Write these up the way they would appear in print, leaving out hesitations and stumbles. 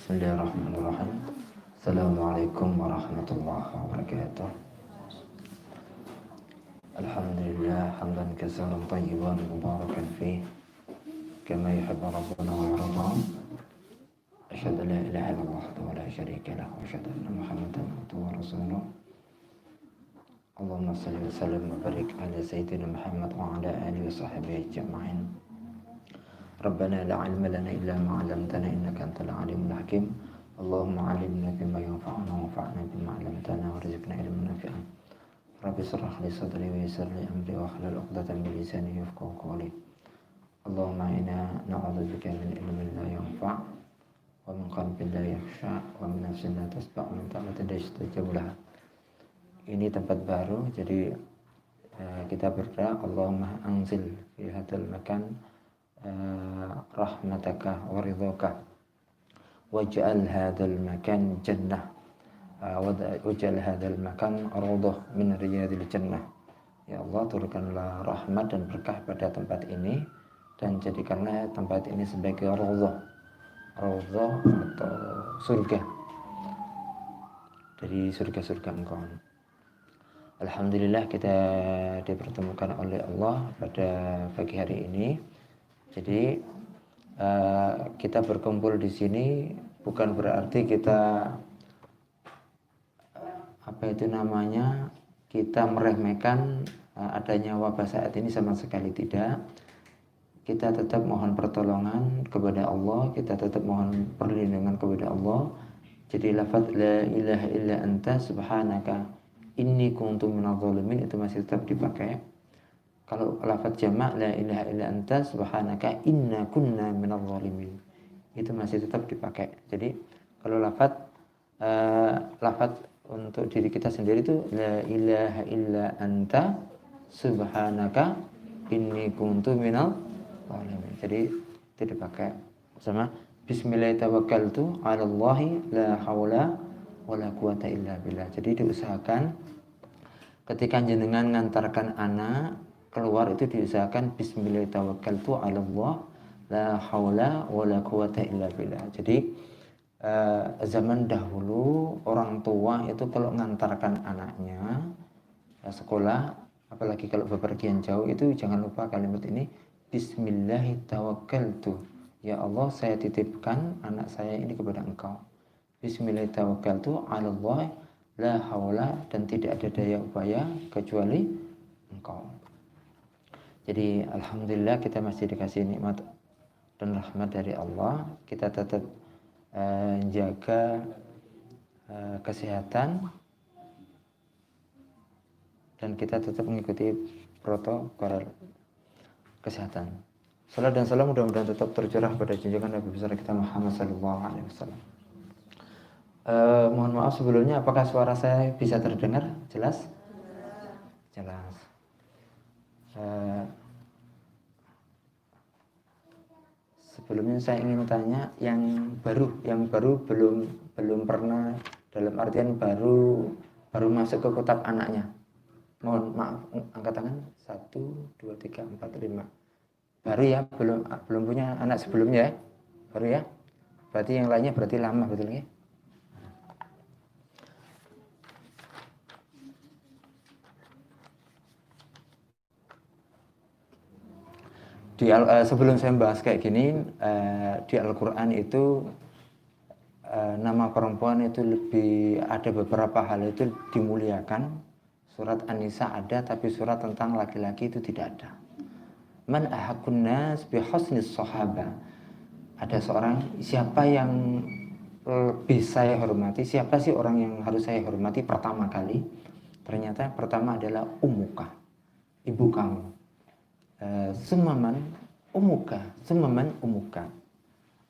Bismillahirrahmanirrahim. Assalamualaikum warahmatullahi wabarakatuh. Alhamdulillah hamdan katsiran thayyiban mubarakan fih kama yuhibbu rabbuna wa yarda. Asyhadu an la ilaha illallah wa la syarika lahu wa asyhadu anna Muhammadan abduhu wa rasuluh. Allahumma shalli wa sallim wa barik ala sayyidina Muhammad wa ala alihi wa sahbihi ajma'in. Rabbana la ilma lana illa ma 'allamtana innaka antal alimul hakim. Allahumma 'allimna bima yanfa'una wanfa'na bima 'allamtana warzuqna ilman nafi'an. Rabbi shrah li sadri wa yassir li amri wa hlul 'uqdatam min lisani yafqahu qawli. Allahumma inna na'udzubika min ilmin la yanfa' wa min qalbin la yakhsha wa min nafsin la tasba' wa min ta'atin la yastajab laha. Ini tempat baru, jadi kita berdoa Allahumma anzil fi hadzal makan rahmataka wa ridhaka waj'al hadzal makan jannah waj'al hadzal makan rawdah min riyadil jannah. Ya Allah, turunkanlah rahmat dan berkah pada tempat ini dan jadikanlah tempat ini sebagai rawdah atau surga dari surga-surga Engkau. Alhamdulillah kita dipertemukan oleh Allah pada pagi hari ini. Jadi kita berkumpul di sini bukan berarti kita kita meremehkan adanya wabah saat ini, sama sekali tidak. Kita tetap mohon pertolongan kepada Allah, kita tetap mohon perlindungan kepada Allah. Jadi lafaz la ilaha illa anta subhanaka inni kuntu minadh dhalimin itu masih tetap dipakai. Kalau lafaz jamak la ilaha illa anta subhanaka inna kunna minadh dhalimin itu masih tetap dipakai. Jadi kalau lafaz untuk diri kita sendiri itu la ilaha illa anta subhanaka inni kuntu minadh dhalimin. Jadi itu dipakai sama bismillah tawakkaltu 'ala Allahi la haula wala quwata illa billah. Jadi diusahakan ketika jenengan ngantarkan anak keluar itu diusahakan bismillah tawakkaltu 'ala Allah la haula wala quwata illa billah. Jadi zaman dahulu orang tua itu kalau ngantarkan anaknya sekolah, apalagi kalau bepergian jauh, itu jangan lupa kalimat ini, bismillah tawakkaltu. Ya Allah, saya titipkan anak saya ini kepada Engkau. Bismillah tawakkaltu 'ala Allah la haula, dan tidak ada daya upaya kecuali Engkau. Jadi alhamdulillah kita masih dikasih nikmat dan rahmat dari Allah. Kita tetap jaga kesehatan dan kita tetap mengikuti protokol kesehatan. Salam dan salam mudah-mudahan tetap tercurah pada junjungan Nabi besar kita Muhammad sallallahu alaihi wasallam. Mohon maaf sebelumnya, apakah suara saya bisa terdengar jelas? Jelas. Sebelumnya saya ingin tanya yang baru belum pernah, dalam artian baru masuk ke kotak anaknya. Mohon maaf, angkat tangan 1 2 3 4 5. Baru ya, belum punya anak sebelumnya ya? Baru ya? Berarti yang lainnya berarti lama, betul ya? Sebelum saya bahas kayak gini, di Al-Quran itu nama perempuan itu lebih, ada beberapa hal itu dimuliakan. Surat An-Nisa ada, tapi surat tentang laki-laki itu tidak ada. Man ahaqqun nas bi husnis sahaba. Ada seorang, siapa yang lebih saya hormati, siapa sih orang yang harus saya hormati pertama kali? Ternyata pertama adalah ummuka, ibu kamu. Sumaman umuka.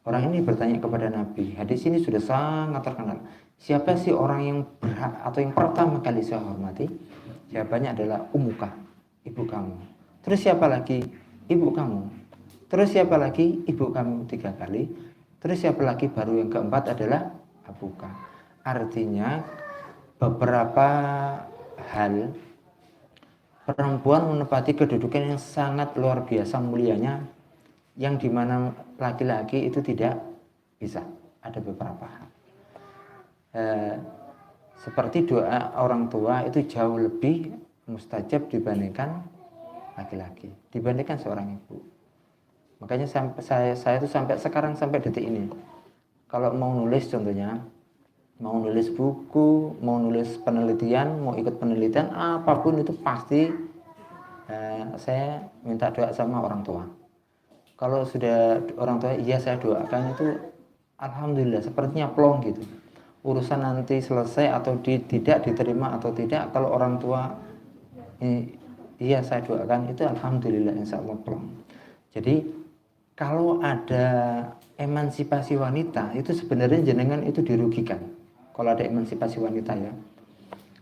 Orang ini bertanya kepada Nabi. Hadis ini sudah sangat terkenal. Siapa sih orang yang berhak atau yang pertama kali saya hormati? Jawabannya adalah umuka, ibu kamu. Terus siapa lagi? Ibu kamu. Terus siapa lagi? Ibu kamu 3 kali. Terus siapa lagi? Baru yang keempat adalah abuka. Artinya beberapa hal perempuan menempati kedudukan yang sangat luar biasa mulianya, yang dimana laki-laki itu tidak bisa. ada beberapa hal. Seperti doa orang tua itu jauh lebih mustajab dibandingkan laki-laki, dibandingkan seorang ibu. Makanya saya itu sampai sekarang, sampai detik ini, kalau mau nulis contohnya, mau nulis buku, mau nulis penelitian, mau ikut penelitian, apapun itu pasti saya minta doa sama orang tua. Kalau sudah orang tua, iya saya doakan, itu alhamdulillah sepertinya plong gitu. Urusan nanti selesai atau tidak diterima atau tidak, kalau orang tua iya saya doakan, itu alhamdulillah insya Allah plong. Jadi kalau ada emansipasi wanita, itu sebenarnya jenengan itu dirugikan kalau ada emansipasi wanita ya.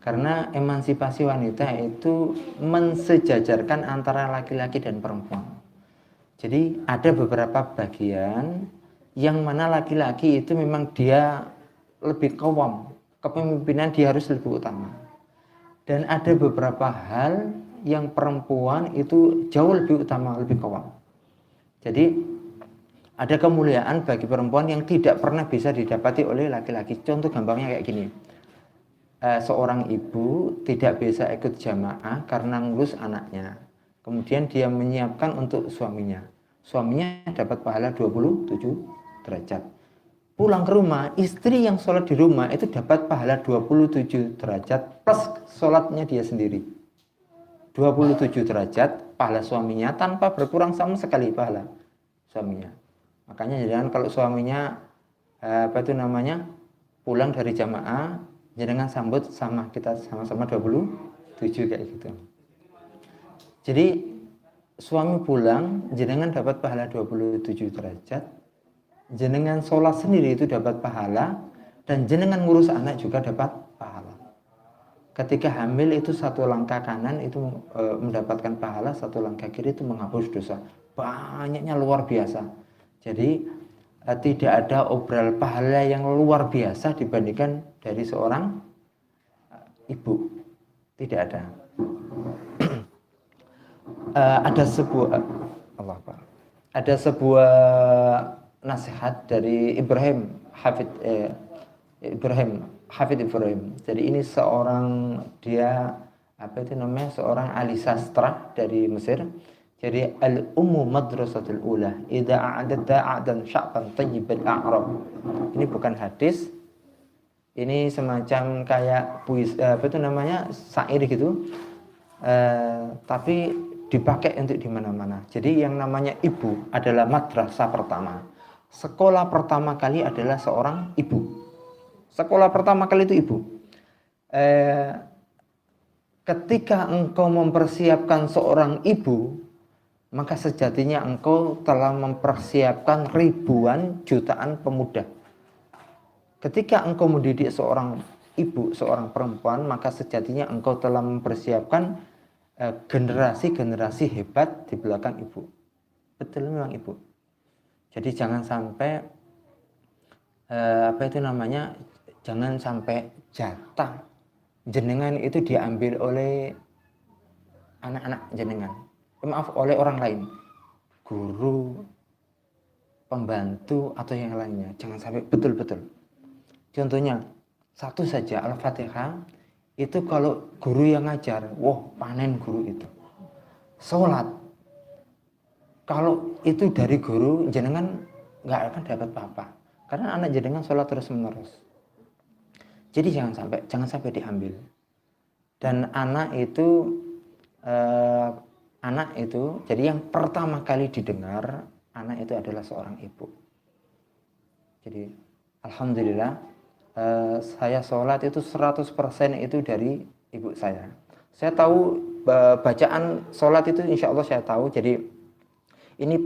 Karena emansipasi wanita itu mensejajarkan antara laki-laki dan perempuan. Jadi ada beberapa bagian yang mana laki-laki itu memang dia lebih kawam, kepemimpinan dia harus lebih utama. Dan ada beberapa hal yang perempuan itu jauh lebih utama, lebih kawam. Jadi ada kemuliaan bagi perempuan yang tidak pernah bisa didapati oleh laki-laki. Contoh gampangnya kayak gini. Seorang ibu tidak bisa ikut jamaah karena ngurus anaknya. Kemudian dia menyiapkan untuk suaminya. Suaminya dapat pahala 27 derajat. Pulang ke rumah, istri yang sholat di rumah itu dapat pahala 27 derajat plus sholatnya dia sendiri. 27 derajat pahala suaminya tanpa berkurang sama sekali pahala suaminya. Makanya jangan kalau suaminya pulang dari jamaah, jangan sambut sama kita sama-sama 27 kayak gitu. Jadi suami pulang, jenengan dapat pahala 27 derajat. Jenengan sholat sendiri itu dapat pahala, dan jenengan ngurus anak juga dapat pahala. Ketika hamil itu satu langkah kanan itu mendapatkan pahala, satu langkah kiri itu menghapus dosa. Banyaknya luar biasa. Jadi tidak ada obral pahala yang luar biasa dibandingkan dari seorang ibu. Tidak ada. Ada sebuah nasihat dari Ibrahim Hafid Ibrahim. Jadi ini seorang seorang ahli sastra dari Mesir. Jadi al-ummu madrasatul ula idza a'adatta a'dan sya'ban tayyibal a'rab. Ini bukan hadis. Ini semacam kayak syair gitu. Tapi dipakai untuk di mana-mana. Jadi yang namanya ibu adalah madrasah pertama. Sekolah pertama kali adalah seorang ibu. Sekolah pertama kali itu ibu. Ketika engkau mempersiapkan seorang ibu, maka sejatinya engkau telah mempersiapkan ribuan jutaan pemuda. Ketika engkau mendidik seorang ibu, seorang perempuan, maka sejatinya engkau telah mempersiapkan generasi-generasi hebat di belakang ibu. Betul memang ibu. Jadi jangan sampai jangan sampai jatah jenengan itu diambil oleh anak-anak jenengan. Maaf, oleh orang lain, guru, pembantu atau yang lainnya. Jangan sampai, betul-betul. Contohnya satu saja, Al-Fatihah itu kalau guru yang ngajar, panen guru itu. Sholat, kalau itu dari guru, jenengan nggak akan dapat apa-apa, karena anak jenengan sholat terus menerus. Jadi jangan sampai diambil. Dan anak itu jadi yang pertama kali didengar anak itu adalah seorang ibu. Jadi alhamdulillah saya sholat itu 100% itu dari ibu saya. Saya tahu bacaan sholat itu insya Allah saya tahu. Jadi ini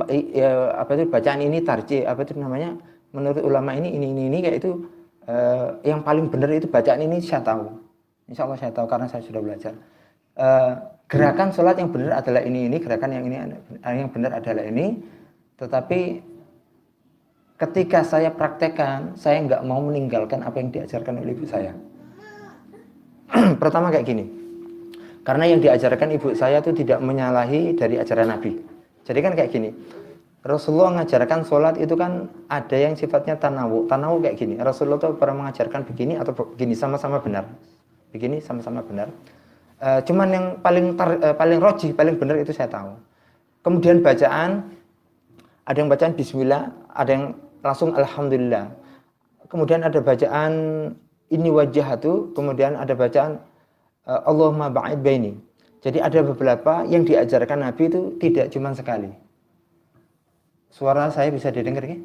bacaan ini tarjih, menurut ulama ini kayak itu yang paling benar itu bacaan ini saya tahu. Insya Allah saya tahu karena saya sudah belajar. Gerakan sholat yang benar adalah ini, gerakan yang benar adalah ini. Tetapi ketika saya praktekkan, saya nggak mau meninggalkan apa yang diajarkan oleh ibu saya. Pertama kayak gini, karena yang diajarkan ibu saya itu tidak menyalahi dari ajaran Nabi. Jadi kan kayak gini, Rasulullah mengajarkan sholat itu kan ada yang sifatnya tanawu. Tanawu kayak gini. Rasulullah tuh pernah mengajarkan begini atau begini, sama-sama benar. Begini sama-sama benar. Cuman yang paling roji, paling benar itu saya tahu. Kemudian bacaan, ada yang bacaan bismillah, ada yang langsung alhamdulillah. Kemudian ada bacaan ini wajhatu, kemudian ada bacaan Allahumma ba'id baini. Jadi ada beberapa yang diajarkan Nabi itu tidak cuma sekali. Suara saya bisa didengar ya?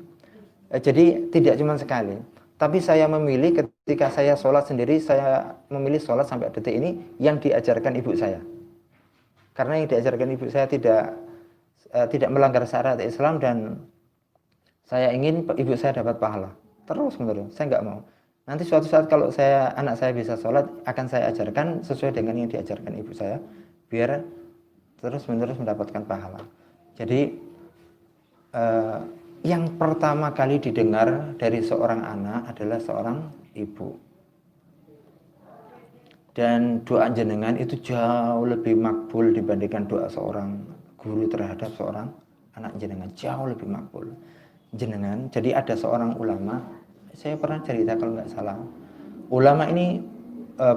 Jadi tidak cuma sekali. Tapi saya memilih ketika saya sholat sendiri, saya memilih sholat sampai detik ini yang diajarkan ibu saya. Karena yang diajarkan ibu saya tidak melanggar syariat Islam dan saya ingin ibu saya dapat pahala. Terus menerus, saya nggak mau. Nanti suatu saat kalau anak saya bisa sholat, akan saya ajarkan sesuai dengan yang diajarkan ibu saya, biar terus menerus mendapatkan pahala. Jadi yang pertama kali didengar dari seorang anak adalah seorang ibu. Dan doa jenengan itu jauh lebih makbul dibandingkan doa seorang guru terhadap seorang anak jenengan. Jauh lebih makbul. Jenengan, jadi ada seorang ulama, saya pernah cerita kalau nggak salah. Ulama ini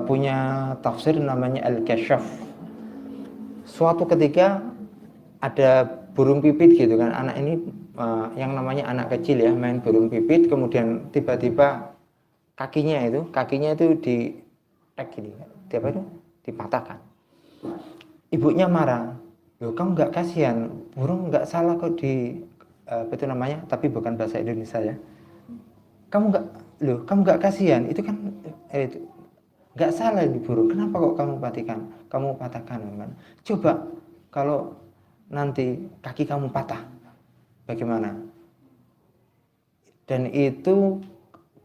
punya tafsir namanya Al-Kasyaf. Suatu ketika ada burung pipit gitu kan, anak ini yang namanya anak kecil ya, main burung pipit, kemudian tiba-tiba kakinya itu gini, dipatahkan. Ibunya marah, loh kamu nggak kasihan, burung nggak salah kok tapi bukan bahasa Indonesia ya. Kamu nggak kasihan, itu kan nggak salah di burung, kenapa kok kamu patahkan kan? Coba kalau nanti kaki kamu patah, bagaimana? Dan itu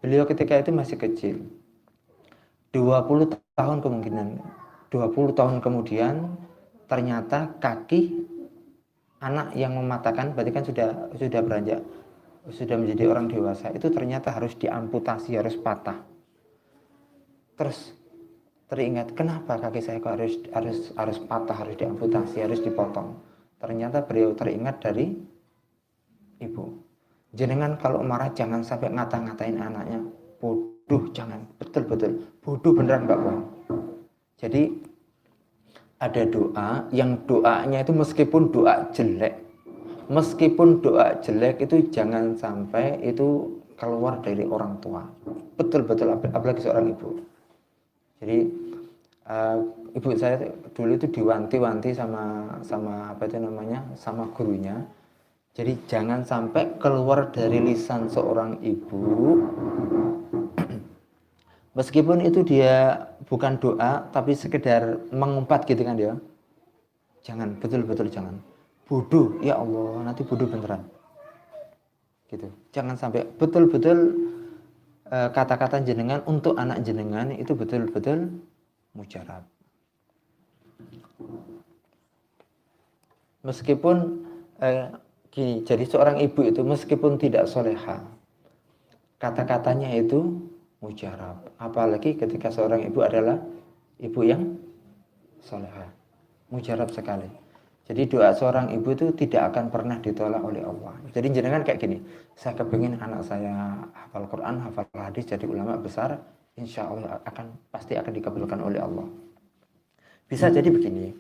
beliau ketika itu masih kecil. 20 tahun kemungkinan. 20 tahun kemudian ternyata kaki anak yang mematahkan, berarti kan sudah beranjak, sudah menjadi orang dewasa, itu ternyata harus diamputasi, harus patah. Terus teringat, kenapa kaki saya kok harus patah, harus diamputasi, harus dipotong? Ternyata beliau teringat dari ibu. Jenengan kalau marah jangan sampai ngata-ngatain anaknya. Bodoh, jangan. Betul-betul. Bodoh beneran Mbak Bohong. Jadi ada doa yang doanya itu meskipun doa jelek. Meskipun doa jelek itu jangan sampai itu keluar dari orang tua. Betul-betul, apalagi seorang ibu. Jadi ibu saya dulu itu diwanti-wanti sama gurunya. Jadi jangan sampai keluar dari lisan seorang ibu, meskipun itu dia bukan doa tapi sekedar mengumpat gitu kan dia. Jangan, betul-betul jangan. Bodoh, ya Allah, nanti bodoh beneran. Gitu. Jangan sampai betul-betul kata-kata jenengan untuk anak jenengan itu betul-betul mujarab. Meskipun gini, jadi seorang ibu itu meskipun tidak soleha, kata-katanya itu mujarab. Apalagi ketika seorang ibu adalah ibu yang soleha, mujarab sekali. Jadi doa seorang ibu itu tidak akan pernah ditolak oleh Allah. Jadi jenengan kayak gini, saya kepingin anak saya hafal Quran, hafal hadis, jadi ulama besar, insya Allah pasti akan dikabulkan oleh Allah. Bisa jadi begini,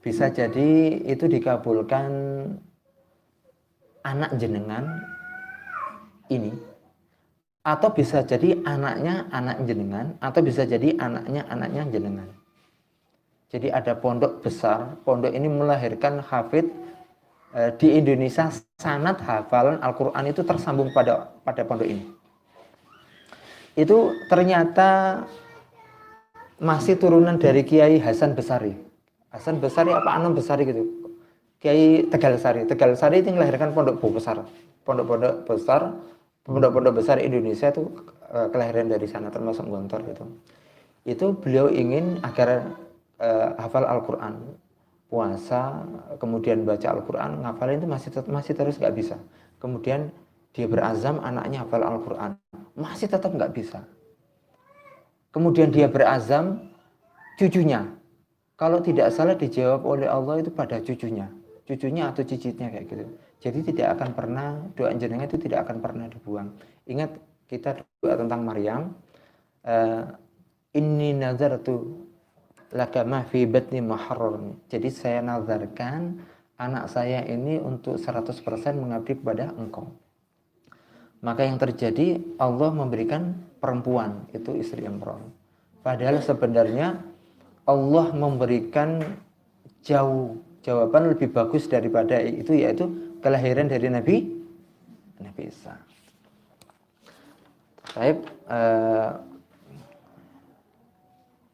bisa jadi itu dikabulkan anak jenengan ini, atau bisa jadi anaknya anak jenengan, atau bisa jadi anaknya jenengan. Jadi ada pondok besar, pondok ini melahirkan hafid di Indonesia, sanad hafalan Al-Quran itu tersambung pada pondok ini. Itu ternyata masih turunan dari Kiai Hasan Besari. Hasan Besari apa Anam Besari gitu. Kiai Tegal Sari itu melahirkan pondok besar. Pondok-pondok besar Indonesia itu kelahiran dari sana, termasuk Gontor itu. Itu beliau ingin agar hafal Al-Quran, puasa, kemudian baca Al-Quran, ngafalin itu masih terus nggak bisa. Kemudian dia berazam anaknya hafal Al-Quran, masih tetap nggak bisa. Kemudian dia berazam cucunya, kalau tidak salah dijawab oleh Allah itu pada cucunya atau cicitnya kayak gitu. Jadi tidak akan pernah, doa jenengan itu tidak akan pernah dibuang. Ingat kita doa tentang Maryam, inni nazartu laka ma fi batni muharrar. Jadi saya nazarkan anak saya ini untuk 100% mengabdi kepada engkau. Maka yang terjadi Allah memberikan perempuan, itu istri Imran. Padahal sebenarnya Allah memberikan jauh jawaban lebih bagus daripada itu, yaitu kelahiran dari Nabi Isa. Baik,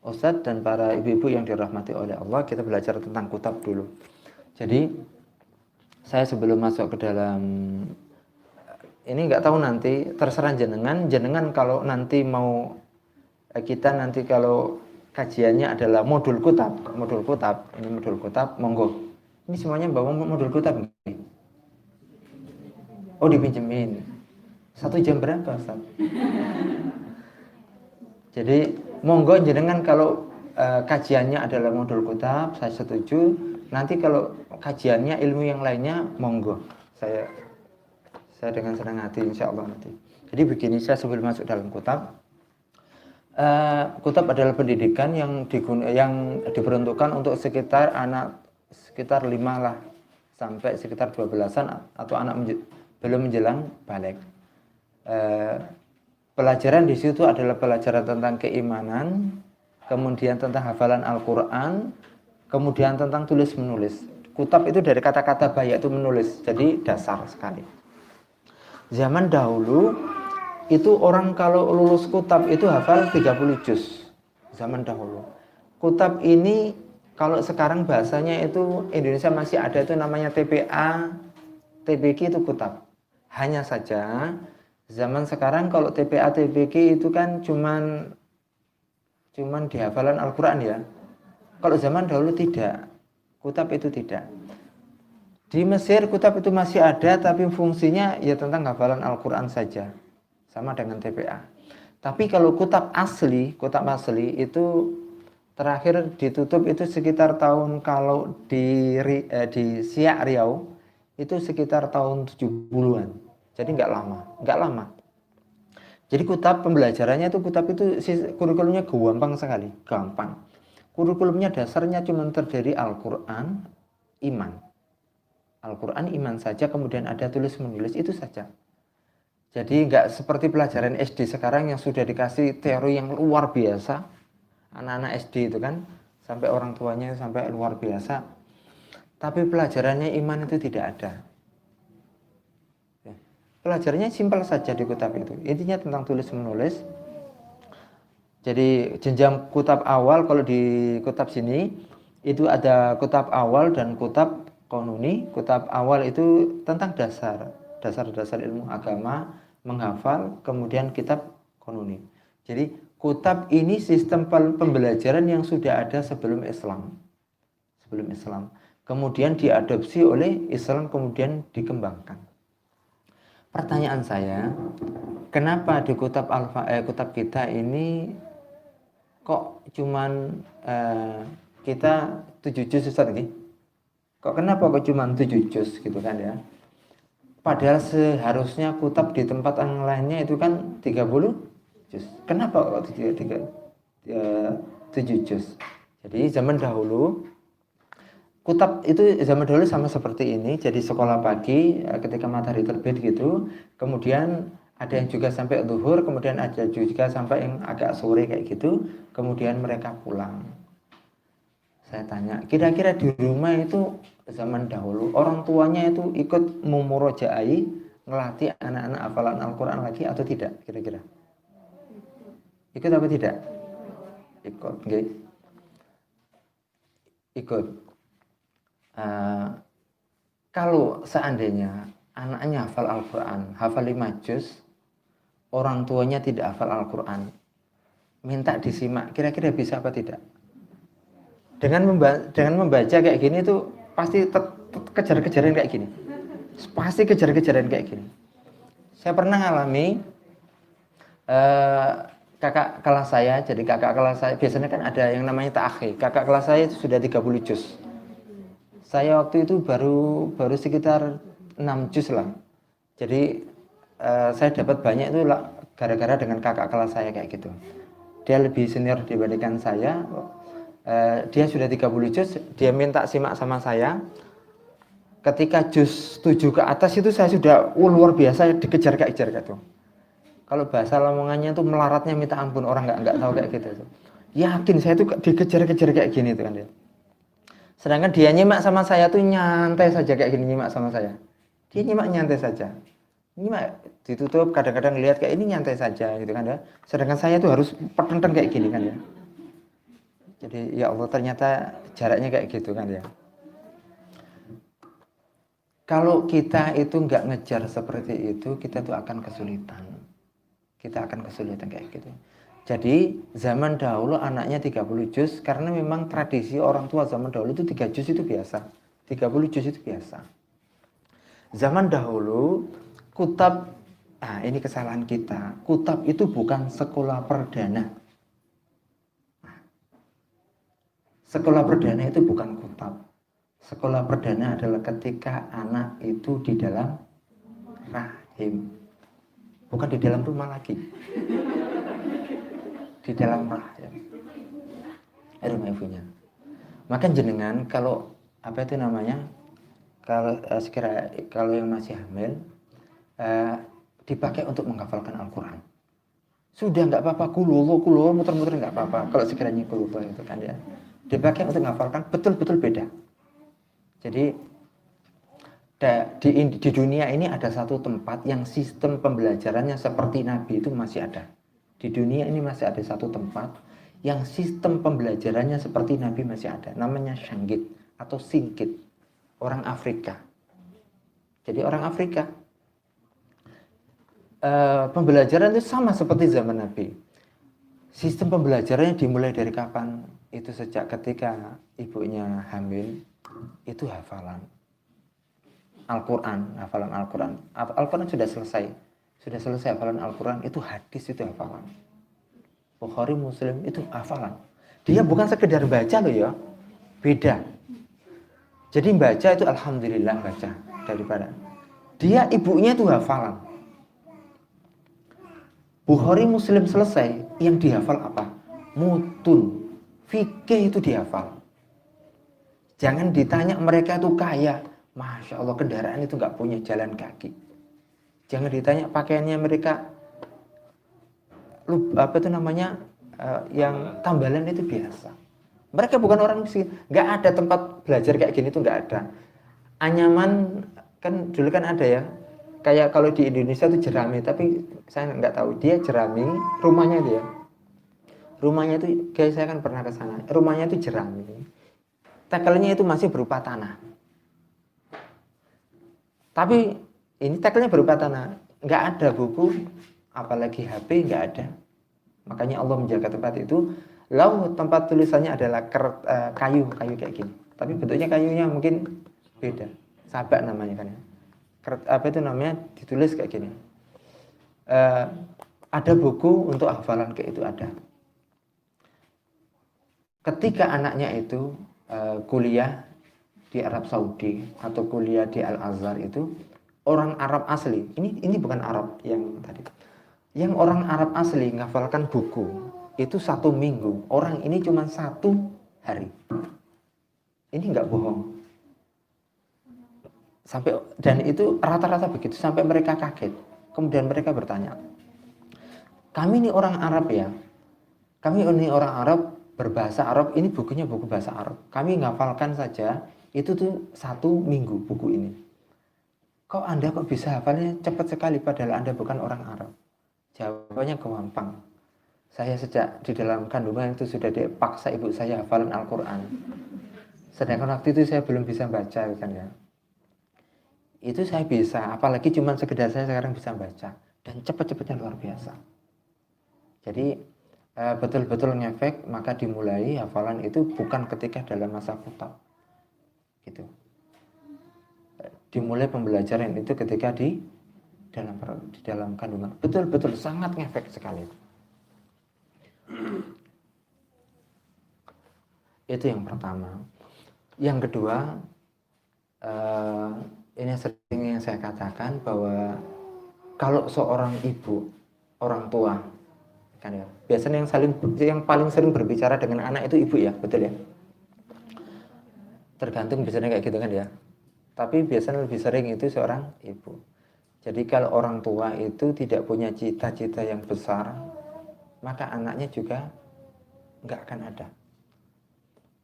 Ustadz dan para ibu-ibu yang dirahmati oleh Allah, kita belajar tentang kutab dulu. Jadi saya sebelum masuk ke dalam ini nggak tahu, nanti terserah jenengan kalau nanti mau kita nanti kalau kajiannya adalah modul kutab, ini modul kutab, monggo. Ini semuanya bawa modul kutab nih. Oh, dipinjemin. 1 jam berapa, Ustaz? Jadi monggo jenengan kalau kajiannya adalah modul kutab, saya setuju. Nanti kalau kajiannya ilmu yang lainnya, monggo. Saya dengan senang hati insya Allah nanti. Jadi begini, saya sebelum masuk dalam kutab, kutab adalah pendidikan yang diperuntukkan untuk sekitar 5 lah sampai sekitar 12-an atau anak belum menjelang balik. Pelajaran di situ adalah pelajaran tentang keimanan, kemudian tentang hafalan Al-Quran, kemudian tentang tulis menulis. Kutab itu dari kata-kata baya itu menulis, jadi dasar sekali. Zaman dahulu itu orang kalau lulus kutab itu hafal 30 juz. Zaman dahulu. Kutab ini kalau sekarang bahasanya itu Indonesia masih ada itu namanya TPA, TPQ itu kutab. Hanya saja zaman sekarang kalau TPA, TPQ itu kan cuman di hafalan Al-Quran ya. Kalau zaman dahulu tidak. Kutab itu tidak. Di Mesir kutab itu masih ada, tapi fungsinya ya tentang hafalan Al-Quran saja, sama dengan TPA. Tapi kalau kutab asli itu terakhir ditutup itu sekitar tahun, kalau di Siak Riau itu sekitar tahun 70-an. Jadi nggak lama. Jadi kutab pembelajarannya itu kurikulumnya gampang. Kurikulumnya dasarnya cuma terdiri Al-Quran, iman. Al-Quran, iman saja, kemudian ada tulis menulis, itu saja. Jadi nggak seperti pelajaran SD sekarang yang sudah dikasih teori yang luar biasa. Anak-anak SD itu kan sampai orang tuanya sampai luar biasa. Tapi pelajarannya iman itu tidak ada. Pelajarannya simpel saja di kutab itu. Intinya tentang tulis menulis. Jadi jenjang kutab awal, kalau di kutab sini itu ada kutab awal dan kutab konuni. Kutab awal itu tentang dasar-dasar ilmu agama, menghafal, kemudian kitab konuni. Jadi kutab ini sistem pembelajaran yang sudah ada sebelum Islam. Kemudian diadopsi oleh Islam, kemudian dikembangkan. Pertanyaan saya, kenapa di kutab kita ini kok cuman kita 7 juz Ustaz nih? Kenapa kok cuma 7 juz gitu kan ya? Padahal seharusnya kutab di tempat yang lainnya itu kan 30 juz. Kenapa kok 7 juz? Jadi zaman dahulu kutab itu sama seperti ini. Jadi sekolah pagi ketika matahari terbit gitu. Kemudian ada yang juga sampai zuhur, kemudian ada juga sampai yang agak sore kayak gitu. Kemudian mereka pulang. Saya tanya, kira-kira di rumah itu zaman dahulu orang tuanya itu ikut memurojaai, ngelatih anak-anak hafalan Al-Quran lagi atau tidak kira-kira? Ikut apa tidak? Ikut, okay. Ikut. Kalau seandainya anaknya hafal Al-Quran, hafal 5 juz, orang tuanya tidak hafal Al-Quran, minta disimak, kira-kira bisa apa tidak? Dengan membaca kayak gini tuh pasti kejar-kejaran kayak gini. Pasti kejar-kejaran kayak gini. Saya pernah ngalami kakak kelas saya, jadi kakak kelas saya biasanya kan ada yang namanya ta'akhi. Kakak kelas saya itu sudah 30 juz. Saya waktu itu baru sekitar 6 juz lah. Jadi saya dapat banyak itu gara-gara dengan kakak kelas saya kayak gitu. Dia lebih senior dibandingkan saya. Dia sudah 30 juz, dia minta simak sama saya. Ketika juz 7 ke atas itu saya sudah luar biasa dikejar-kejar gitu. Kalau bahasa Lamongannya tuh melaratnya minta ampun, orang nggak tahu kayak gitu. Yakin saya tuh dikejar-kejar kayak gini tuh kan dia. Sedangkan dia nyimak sama saya tuh nyantai saja kayak gini nyimak sama saya. Dia nyimak nyantai saja. Nyimak ditutup kadang-kadang lihat kayak ini nyantai saja gitu kan ya. Sedangkan saya tuh harus petenteng kayak gini kan ya. Jadi ya Allah ternyata jaraknya kayak gitu kan ya. Kalau kita itu nggak ngejar seperti itu, kita tuh akan kesulitan. Kita akan kesulitan kayak gitu. Jadi zaman dahulu anaknya 30 juz karena memang tradisi orang tua zaman dahulu itu 3 juz itu biasa. 30 juz itu biasa. Zaman dahulu kutab, nah ini kesalahan kita. Kutab itu bukan sekolah perdana. Sekolah perdana itu bukan kutab. Sekolah perdana adalah ketika anak itu di dalam rahim. Bukan di dalam rumah lagi. Di dalam rahim. Rumah ibunya. Maka jenengan kalau apa itu namanya? Kalau yang masih hamil dipakai untuk menghafalkan Al-Qur'an. Sudah nggak apa-apa, kululu muter-muter nggak apa-apa. Kalau sekiranya kululu itu kan ya. Dipakai untuk menghafalkan betul-betul beda. Jadi di dunia ini ada satu tempat yang sistem pembelajarannya seperti Nabi itu masih ada. Di dunia ini masih ada satu tempat yang sistem pembelajarannya seperti Nabi masih ada. Namanya Shanggit atau Singkit. Orang Afrika. Jadi orang Afrika. Pembelajaran itu sama seperti zaman Nabi. Sistem pembelajarannya dimulai dari kapan? Itu sejak ketika ibunya hamil. Itu hafalan Al-Quran, hafalan Al-Quran. Al-Quran sudah selesai hafalan Al-Quran, itu hadis itu hafalan. Bukhari, Muslim itu hafalan. Dia bukan sekedar baca loh ya, beda. Jadi baca itu alhamdulillah baca daripada. Dia ibunya itu hafalan. Bukhari, Muslim selesai, yang dihafal apa? Mutun, fikih itu dihafal. Jangan ditanya mereka itu kaya. Masya Allah kendaraan itu nggak punya jalan kaki. Jangan ditanya pakaiannya mereka apa itu namanya yang tambalan itu biasa. Mereka bukan orang miskin. Nggak ada tempat belajar kayak gini tuh nggak ada. Anyaman kan dulu kan ada ya. Kayak kalau di Indonesia itu jerami, tapi saya nggak tahu dia jerami rumahnya dia. Rumahnya itu kayak saya kan pernah ke sana. Rumahnya itu jerami. Tekelnya itu masih berupa tanah. Tapi ini tekelnya berupa tanah. Nggak ada buku, apalagi HP, nggak ada. Makanya Allah menjaga tempat itu. Lalu tempat tulisannya adalah kayu kayak gini. Tapi bentuknya kayunya mungkin beda. Sabak namanya kan. Apa itu namanya? Ditulis kayak gini. Ada buku untuk hafalan kayak itu ada. Ketika anaknya itu kuliah di Arab Saudi atau kuliah di Al-Azhar itu orang Arab asli. Ini bukan Arab yang tadi. Yang orang Arab asli ngafalkan buku itu 1 minggu. Orang ini cuma 1 hari. Ini nggak bohong. Dan itu rata-rata begitu sampai mereka kaget. Kemudian mereka bertanya, kami ini orang Arab ya. Kami ini orang Arab berbahasa Arab, ini bukunya buku bahasa Arab. Kami ngafalkan saja, itu tuh 1 minggu buku ini. Kok Anda kok bisa hafalnya cepat sekali padahal Anda bukan orang Arab? Jawabannya gampang. Saya sejak di dalam kandungan itu sudah dipaksa ibu saya hafalan Al-Quran. Sedangkan waktu itu saya belum bisa baca kan ya. Itu saya bisa, apalagi cuma sekedar saya sekarang bisa baca. Dan cepat-cepatnya luar biasa. Jadi betul-betul ngefek, maka dimulai hafalan itu bukan ketika dalam masa kutab gitu. Dimulai pembelajaran itu ketika di dalam kandungan, betul-betul sangat ngefek sekali. Itu yang pertama. Yang kedua, ini sering yang saya katakan bahwa kalau seorang ibu, orang tua, kan ya, biasanya yang paling sering berbicara dengan anak itu ibu ya, betul ya? Tergantung biasanya kayak gitu kan ya. Tapi biasanya lebih sering itu seorang ibu. Jadi kalau orang tua itu tidak punya cita-cita yang besar, maka anaknya juga nggak akan ada.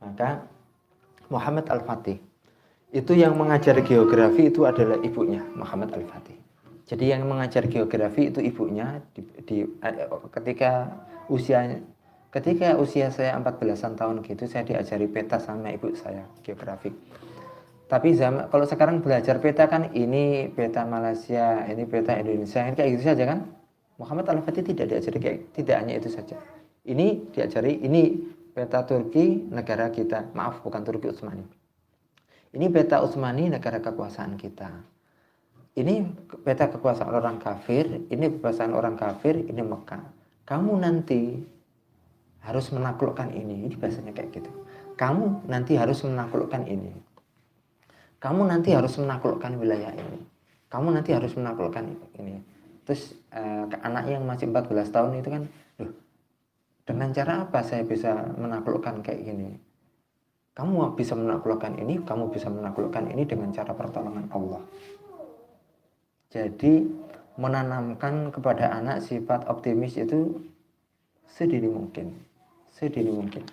Maka Muhammad Al-Fatih itu yang mengajar geografi itu adalah ibunya, Muhammad Al-Fatih. Jadi yang mengajar geografi itu ibunya ketika usia saya 14-an tahun gitu, saya diajari peta sama ibu saya, geografi. Tapi kalau sekarang belajar peta kan ini peta Malaysia, ini peta Indonesia, ini kayak gitu saja kan. Muhammad Al-Fatih tidak diajari tidak hanya itu saja. Ini diajari, ini peta Turki negara kita, maaf bukan Turki Utsmani. Ini peta Utsmani negara kekuasaan kita. Ini peta kekuasaan orang kafir, ini kekuasaan orang kafir, ini Mekah. Kamu nanti harus menaklukkan ini bahasanya kayak gitu. Kamu nanti harus menaklukkan ini. Kamu nanti harus menaklukkan wilayah ini. Kamu nanti harus menaklukkan ini. Terus anaknya yang masih 14 tahun itu kan, dengan cara apa saya bisa menaklukkan kayak gini? Kamu bisa menaklukkan ini, kamu bisa menaklukkan ini dengan cara pertolongan Allah. Jadi menanamkan kepada anak sifat optimis itu sedini mungkin. Sedini mungkin.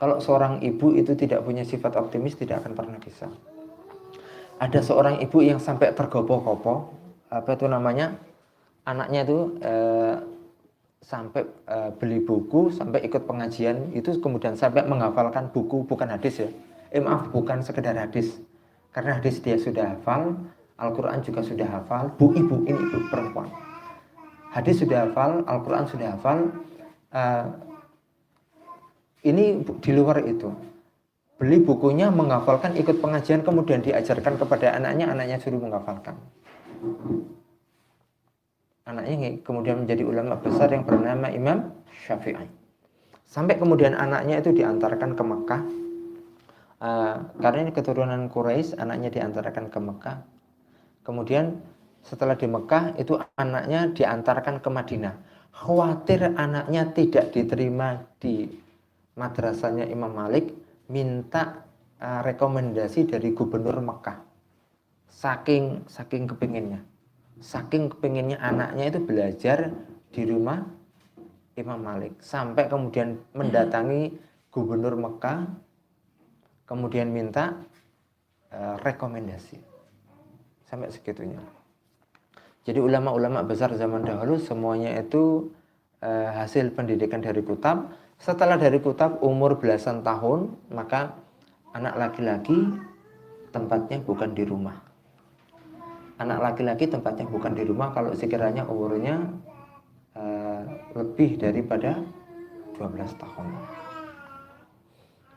Kalau seorang ibu itu tidak punya sifat optimis, tidak akan pernah bisa. Ada seorang ibu yang sampai tergopoh-gopoh, apa itu namanya, anaknya itu sampai beli buku, sampai ikut pengajian, itu kemudian sampai menghafalkan buku, bukan hadis ya. Maaf, bukan sekedar hadis. Karena hadis dia sudah hafal, Al-Quran juga sudah hafal, ibu ini ibu perempuan. Hadis sudah hafal, Al-Quran sudah hafal, ini di luar itu. Beli bukunya, menghafalkan, ikut pengajian, kemudian diajarkan kepada anaknya suruh menghafalkan. Anaknya kemudian menjadi ulama besar yang bernama Imam Syafi'i. Sampai kemudian anaknya itu diantarkan ke Mekah. Karena ini keturunan Quraisy, anaknya diantarkan ke Mekah. Kemudian setelah di Mekah itu anaknya diantarkan ke Madinah. Khawatir anaknya tidak diterima di madrasahnya Imam Malik, minta rekomendasi dari gubernur Mekah. Saking kepinginnya anaknya itu belajar di rumah Imam Malik, sampai kemudian mendatangi gubernur Mekah, kemudian minta rekomendasi, sampai segitunya. Jadi ulama-ulama besar zaman dahulu semuanya itu hasil pendidikan dari kutab. Setelah dari kutab umur belasan tahun, maka anak laki-laki tempatnya bukan di rumah. Anak laki-laki tempatnya bukan di rumah kalau sekiranya umurnya lebih daripada 12 tahun.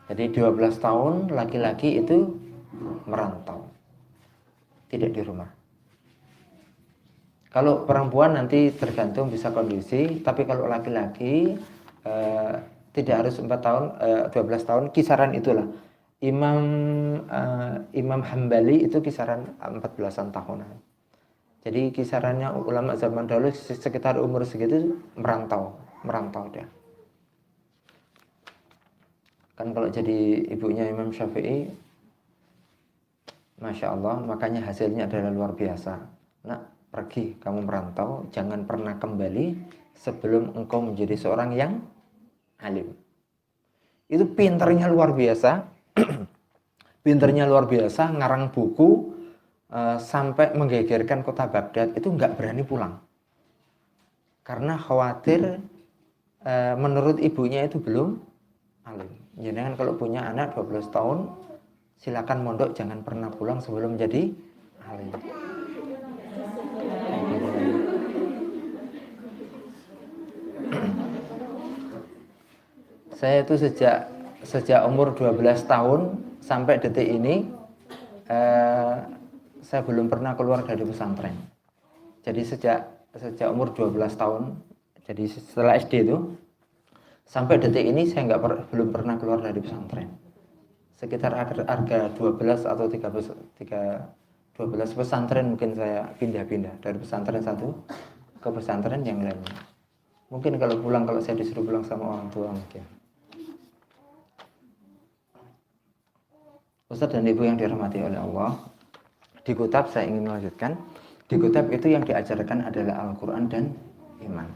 Jadi 12 tahun laki-laki itu merantau, tidak di rumah. Kalau perempuan nanti tergantung bisa kondisi, tapi kalau laki-laki tidak harus 4 tahun, 12 tahun, kisaran itulah. Imam Hambali itu kisaran 14-an tahunan. Jadi kisarannya ulama zaman dahulu sekitar umur segitu merantau dia. Kan kalau jadi ibunya Imam Syafi'i, Masya Allah, makanya hasilnya adalah luar biasa. Nak, pergi kamu merantau, jangan pernah kembali sebelum engkau menjadi seorang yang alim. Itu pinternya luar biasa. Pinternya luar biasa, ngarang buku sampai menggegerkan kota Baghdad, itu nggak berani pulang. Karena khawatir menurut ibunya itu belum alim. Jadi kan kalau punya anak 12 tahun, silakan mondok, jangan pernah pulang sebelum jadi alim. Saya itu sejak umur 12 tahun sampai detik ini saya belum pernah keluar dari pesantren. Jadi sejak umur 12 tahun, jadi setelah SD itu sampai detik ini saya belum pernah keluar dari pesantren. Sekitar harga 12 atau 13 12 pesantren mungkin saya pindah-pindah dari pesantren satu ke pesantren yang lainnya. Mungkin kalau pulang, kalau saya disuruh pulang sama orang tua mungkin. Ustaz dan Ibu yang dirahmati oleh Allah, di Kutab saya ingin melanjutkan. Di Kutab itu yang diajarkan adalah Al-Quran dan iman.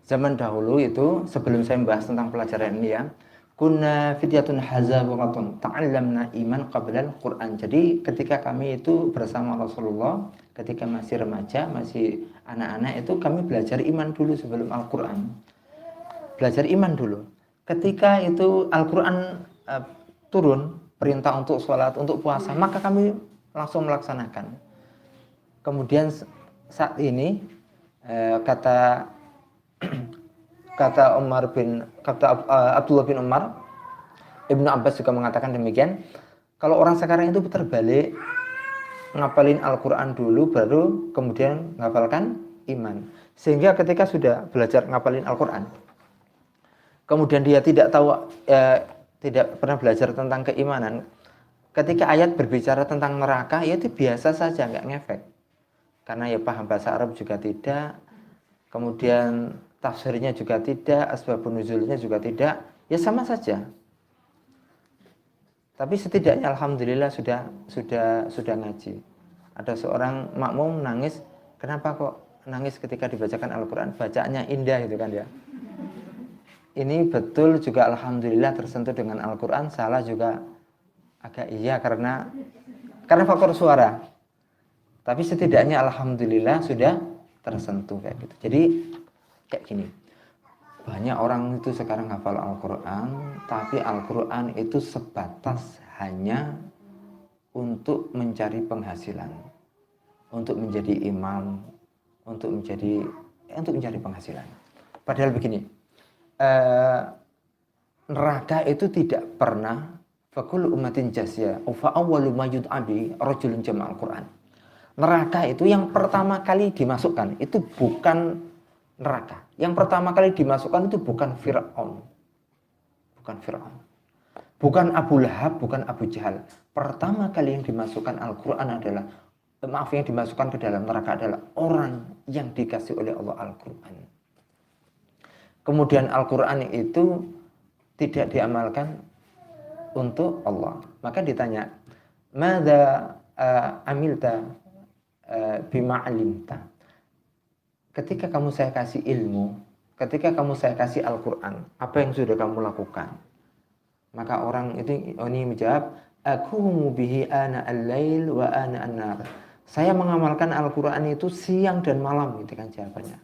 Zaman dahulu itu, sebelum saya membahas tentang pelajaran ini ya, kunna fityatun hazaburatun ta'allamna iman qabla al-Quran. Jadi ketika kami itu bersama Rasulullah, ketika masih remaja, masih anak-anak itu kami belajar iman dulu sebelum Al-Quran. Belajar iman dulu. Ketika itu Al-Quran turun, perintah untuk sholat, untuk puasa, maka kami langsung melaksanakan. Kemudian saat ini kata Abdullah bin Umar, Ibnu Abbas juga mengatakan demikian. Kalau orang sekarang itu terbalik, ngapalin Al-Quran dulu, baru kemudian ngapalkan iman. Sehingga ketika sudah belajar ngapalin Al-Quran, kemudian dia tidak tahu, tidak pernah belajar tentang keimanan, ketika ayat berbicara tentang neraka, ya itu biasa saja, nggak ngefek. Karena ya paham bahasa Arab juga tidak, kemudian tafsirnya juga tidak, asbabun nuzulnya juga tidak, ya sama saja. Tapi setidaknya alhamdulillah sudah ngaji. Ada seorang makmum nangis, kenapa kok nangis ketika dibacakan Al-Quran? Bacaannya indah itu kan ya. Ini betul juga alhamdulillah tersentuh dengan Al-Quran, salah juga agak iya karena faktor suara. Tapi setidaknya alhamdulillah sudah tersentuh kayak gitu. Jadi kayak gini, banyak orang itu sekarang hafal Al-Quran, tapi Al-Quran itu sebatas hanya untuk mencari penghasilan, untuk menjadi imam, untuk mencari penghasilan. Padahal begini, neraka itu tidak pernah fakul umatin jasya fa awwalu ma yud'abi rajulun jama'al Quran. Neraka itu yang pertama kali dimasukkan itu bukan neraka. Yang pertama kali dimasukkan itu bukan Fir'aun. Bukan Fir'aun. Bukan Abu Lahab, bukan Abu Jahal. Pertama kali yang dimasukkan Al-Quran adalah, yang dimasukkan ke dalam neraka adalah orang yang dikasih oleh Allah Al-Quran. Kemudian Al-Quran itu tidak diamalkan untuk Allah. Maka ditanya, "Madza amilta bima alimta?" Ketika kamu saya kasih ilmu, ketika kamu saya kasih Al-Quran, apa yang sudah kamu lakukan? Maka orang itu ini menjawab, "Aqumu bihi ana al-lail wa ana an-nar." Saya mengamalkan Al-Quran itu siang dan malam, gitu kan jawabannya.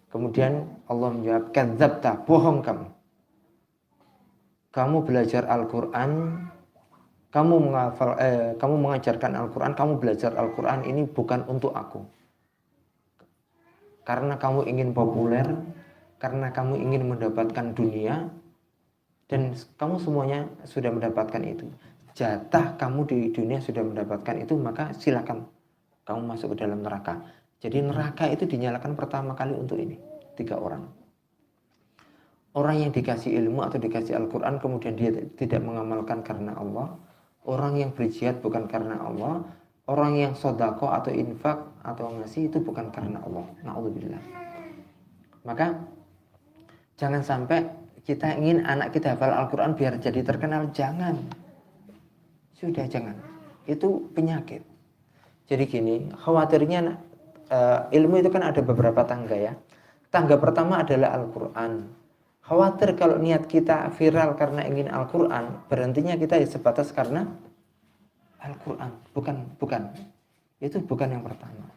Kemudian Allah menjawab, "Kadzabta, bohong kamu. Kamu belajar Al-Quran, kamu mengajarkan Al-Quran, kamu belajar Al-Quran ini bukan untuk aku. Karena kamu ingin populer, karena kamu ingin mendapatkan dunia, dan kamu semuanya sudah mendapatkan itu. Jatah kamu di dunia sudah mendapatkan itu, maka silakan kamu masuk ke dalam neraka." Jadi neraka itu dinyalakan pertama kali untuk ini, 3 orang. Orang yang dikasih ilmu atau dikasih Al-Quran, kemudian dia tidak mengamalkan karena Allah. Orang yang berjihad bukan karena Allah. Orang yang sodako atau infak atau ngasih itu bukan karena Allah. Na'udzubillah. Maka jangan sampai kita ingin anak kita hafal Al-Quran biar jadi terkenal. Jangan. Sudah jangan. Itu penyakit. Jadi gini, khawatirnya ilmu itu kan ada beberapa tangga ya. Tangga pertama adalah Al-Quran. Khawatir kalau niat kita viral karena ingin Al-Quran, berhentinya kita sebatas karena Al-Quran. Bukan. Itu bukan yang pertama.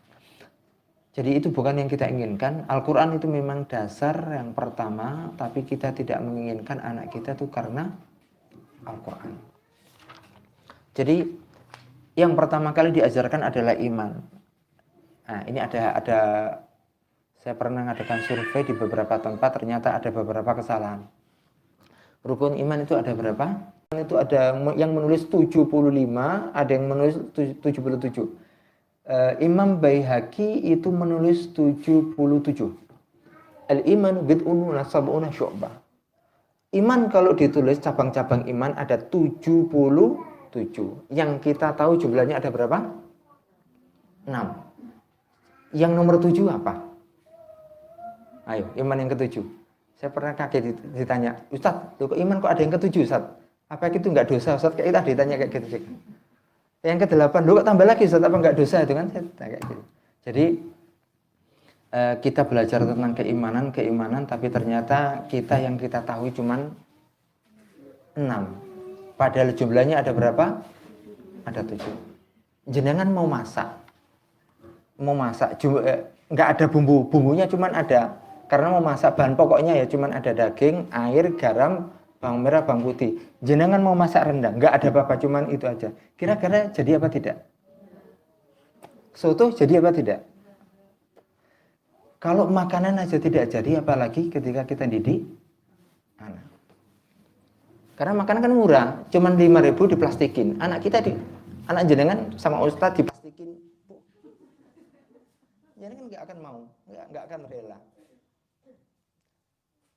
Jadi itu bukan yang kita inginkan. Al-Quran itu memang dasar yang pertama, tapi kita tidak menginginkan anak kita itu karena Al-Quran. Jadi yang pertama kali diajarkan adalah iman. Nah, ini ada saya pernah mengadakan survei di beberapa tempat, ternyata ada beberapa kesalahan. Rukun iman itu ada berapa? Itu ada yang menulis 75, ada yang menulis 77. Imam Baihaqi itu menulis 77. Al-iman bid'un wa sab'una syu'bah. Iman kalau ditulis cabang-cabang iman ada 77. Yang kita tahu jumlahnya ada berapa? 6. Yang nomor 7 apa? Ayo, iman yang ketujuh. Saya pernah kaget ditanya, Ustadz, kok iman kok ada yang ketujuh, Ustadz? Apa itu enggak dosa, Ustadz? Kayak tadi ditanya kayak gitu. Yang ke-8, kok tambah lagi, Ustadz, apa enggak dosa itu kan? Saya kayak gitu. Jadi kita belajar tentang keimanan, tapi ternyata yang kita tahu cuman 6. Padahal jumlahnya ada berapa? Ada 7. Jenengan mau masak, nggak ada bumbunya cuman ada. Karena mau masak bahan pokoknya ya cuman ada daging, air, garam, bawang merah, bawang putih. Jenengan mau masak rendang, nggak ada apa-apa, cuman itu aja. Kira-kira jadi apa tidak? Soto jadi apa tidak? Kalau makanan aja tidak jadi, apalagi ketika kita didik anak. Karena makanan kan murah, cuman 5.000 diplastikin. Anak anak jenengan sama ustadz diplastikin. Jenengan nggak akan mau, nggak akan rela.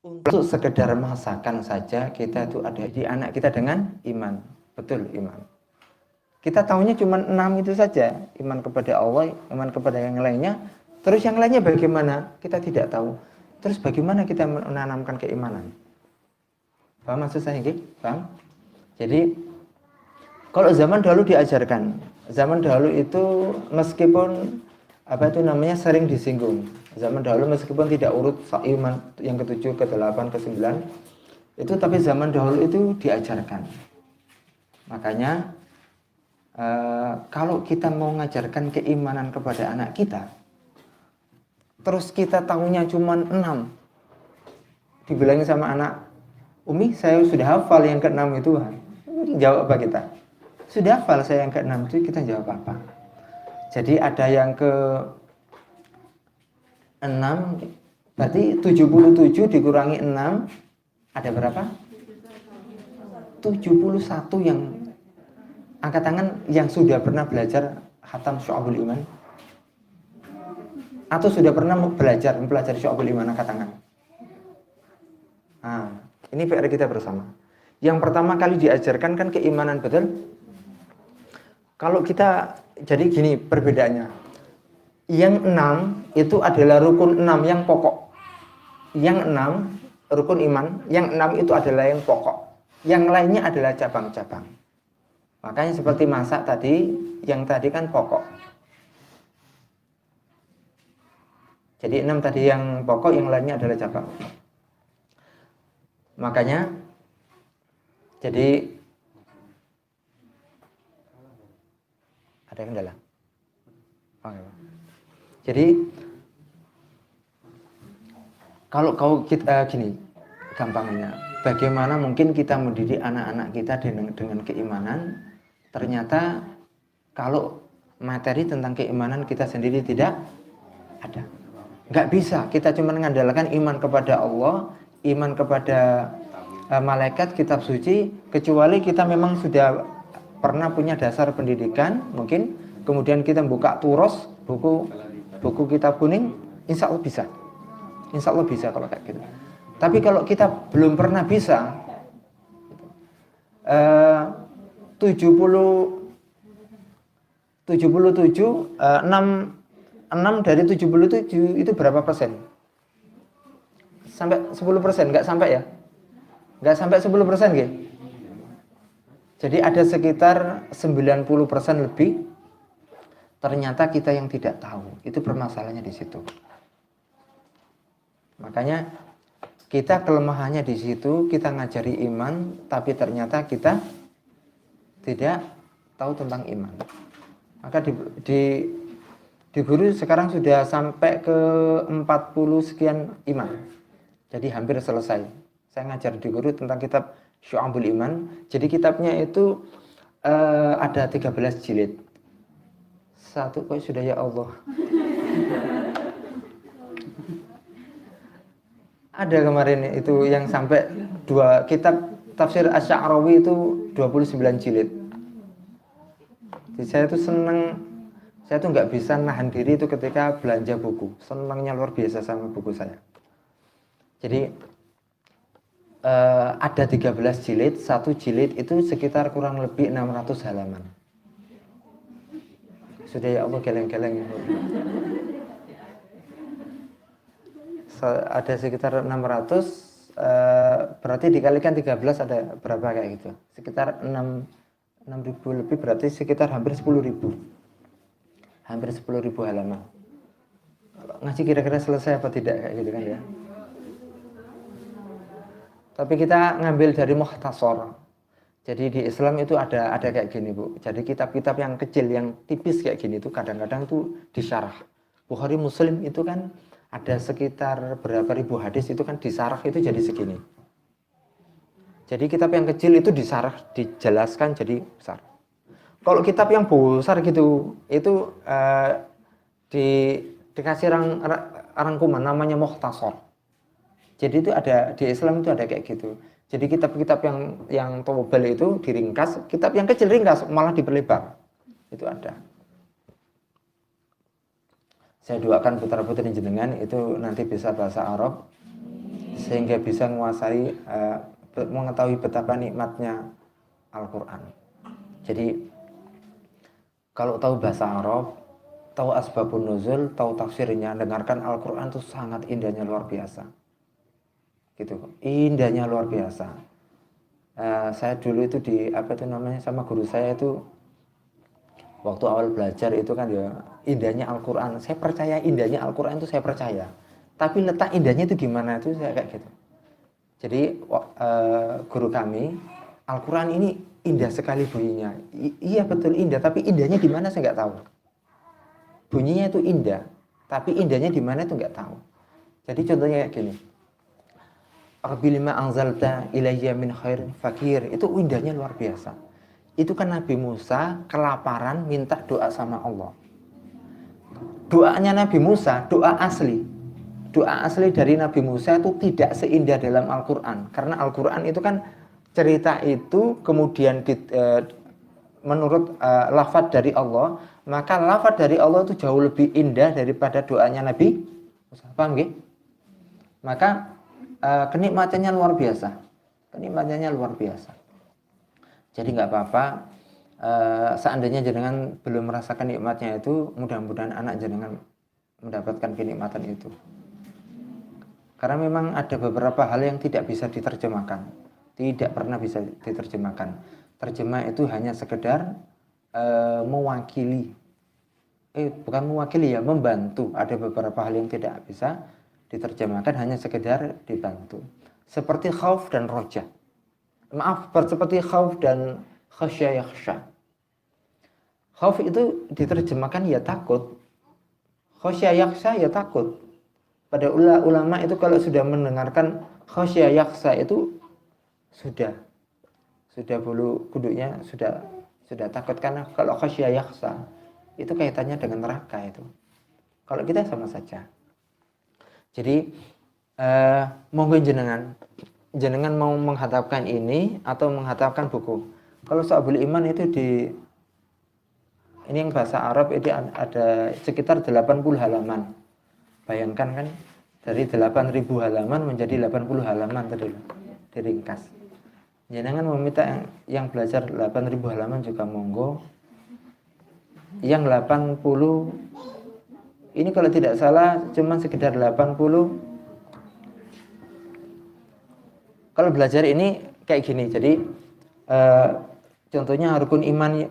Untuk sekedar masakan saja kita itu ada di anak kita dengan iman. Betul, iman. Kita tahunya cuma 6 itu saja. Iman kepada Allah, iman kepada yang lainnya. Terus yang lainnya bagaimana? Kita tidak tahu. Terus bagaimana kita menanamkan keimanan? Paham maksud saya? Paham? Jadi kalau zaman dahulu diajarkan. Zaman dahulu itu meskipun sering disinggung. Zaman dahulu meskipun tidak urut iman yang ke-7, ke-8, ke-9 itu, tapi zaman dahulu itu diajarkan. Makanya kalau kita mau mengajarkan keimanan kepada anak kita, terus kita tahunya cuma 6, dibilangin sama anak, Umi saya sudah hafal yang ke-6 itu, jawab apa kita? Sudah hafal saya yang ke-6 itu, kita jawab apa? Jadi ada yang ke-6, berarti 77 dikurangi 6, ada berapa? 71 yang angkat tangan yang sudah pernah belajar khatam Syu'abul Iman. Atau sudah pernah mempelajari Syu'abul Iman, angkat tangan. Nah, ini PR kita bersama. Yang pertama kali diajarkan kan keimanan, betul? Kalau kita, jadi gini perbedaannya. Yang 6 itu adalah rukun 6 yang pokok. Yang 6 rukun iman, yang 6 itu adalah yang pokok. Yang lainnya adalah cabang-cabang. Makanya seperti masak tadi, yang tadi kan pokok. Jadi 6 tadi yang pokok, yang lainnya adalah cabang. Makanya jadi ada kendala. Jadi kalau kita gini gampangnya, bagaimana mungkin kita mendidik anak-anak kita dengan keimanan, ternyata kalau materi tentang keimanan kita sendiri tidak ada. Nggak bisa, kita cuma mengandalkan iman kepada Allah, iman kepada malaikat, kitab suci, kecuali kita memang sudah pernah punya dasar pendidikan, mungkin kemudian kita buka turos, buku kitab kuning, insya Allah bisa. Insya Allah bisa kalau kayak gitu. Tapi kalau kita belum pernah bisa, 77, 6 dari 77 itu berapa persen? Sampai 10%, nggak sampai ya? Nggak sampai 10% gitu. Jadi ada sekitar 90% lebih ternyata kita yang tidak tahu. Itu permasalahannya di situ. Makanya kita kelemahannya di situ, kita ngajari iman, tapi ternyata kita tidak tahu tentang iman. Maka di guru sekarang sudah sampai ke 40 sekian iman. Jadi hampir selesai. Saya ngajar di guru tentang kitab Syu'abul Iman. Jadi kitabnya itu ada 13 jilid. Satu kok sudah, ya Allah. Ada kemarin itu yang sampai 2 kitab tafsir Asy-Sya'rawi itu 29 jilid. Jadi saya tuh seneng, saya tuh nggak bisa nahan diri itu ketika belanja buku. Senangnya luar biasa sama buku saya. Jadi ada 13 jilid, satu jilid itu sekitar kurang lebih 600 halaman. Sudah ya Allah, geleng-geleng. Ada sekitar 600, berarti dikalikan 13 ada berapa kayak gitu? Sekitar 6.000 lebih, berarti sekitar hampir 10.000. Hampir 10.000 halaman. Ngaji kira-kira selesai apa tidak kayak gitu kan ya. Tapi kita ngambil dari Mukhtasar. Jadi di Islam itu ada kayak gini, Bu. Jadi kitab-kitab yang kecil, yang tipis kayak gini itu kadang-kadang itu disyarah. Bukhari, Muslim itu kan ada sekitar berapa ribu hadis, itu kan disarah itu jadi segini. Jadi kitab yang kecil itu disarah, dijelaskan jadi besar. Kalau kitab yang besar gitu, itu dikasih rangkuman namanya Mukhtasar. Jadi itu ada di Islam itu ada kayak gitu. Jadi kitab-kitab yang tebal itu diringkas, kitab yang kecil ringkas malah diperlebar. Itu ada. Saya doakan putra-putri jenengan itu nanti bisa bahasa Arab sehingga bisa menguasai, mengetahui betapa nikmatnya Al-Qur'an. Jadi kalau tahu bahasa Arab, tahu asbabun nuzul, tahu tafsirnya, dengarkan Al-Qur'an itu sangat indahnya, luar biasa. Gitu, indahnya luar biasa. Saya dulu itu sama guru saya itu waktu awal belajar itu kan ya, indahnya Al-Qur'an. Saya percaya indahnya Al-Qur'an itu, saya percaya. Tapi letak indahnya itu gimana itu saya kayak gitu. Jadi guru kami, Al-Qur'an ini indah sekali bunyinya. Iya betul indah, tapi indahnya di mana saya nggak tahu. Bunyinya itu indah, tapi indahnya di mana itu nggak tahu. Jadi contohnya kayak gini. Rabbi lima anzalta ilayya min khairin fakir. Itu indahnya luar biasa. Itu kan Nabi Musa kelaparan minta doa sama Allah. Doanya Nabi Musa, doa asli. Doa asli dari Nabi Musa itu tidak seindah dalam Al-Qur'an. Karena Al-Qur'an itu kan cerita itu kemudian menurut lafaz dari Allah, maka lafaz dari Allah itu jauh lebih indah daripada doanya Nabi Musa. Paham nggih? Maka kenikmatannya luar biasa. Kenikmatannya luar biasa. Jadi nggak apa-apa, seandainya jenengan belum merasakan nikmatnya itu, mudah-mudahan anak jenengan mendapatkan kenikmatan itu. Karena memang ada beberapa hal yang tidak bisa diterjemahkan. Tidak pernah bisa diterjemahkan. Terjemah itu hanya sekedar mewakili. Bukan mewakili ya, membantu. Ada beberapa hal yang tidak bisa diterjemahkan, hanya sekedar dibantu. Seperti khauf dan roja. Seperti khauf dan khasya yakhsha. Khauf itu diterjemahkan ya takut. Khasya yakhsha ya takut. Pada ulama itu kalau sudah mendengarkan khasya yakhsha itu sudah bulu kuduknya sudah takut, karena kalau khasya yakhsha itu kaitannya dengan neraka itu. Kalau kita sama saja. Jadi monggo jenengan mau menghadapkan ini atau menghadapkan buku. Kalau Syu'abul Iman itu ini yang bahasa Arab itu ada sekitar 80 halaman. Bayangkan kan, dari 8.000 halaman menjadi 80 halaman tadi diringkas. Jenengan meminta yang belajar 8.000 halaman juga monggo. Yang 80 ini kalau tidak salah cuma sekitar 80. Kalau belajar ini kayak gini. Jadi contohnya rukun iman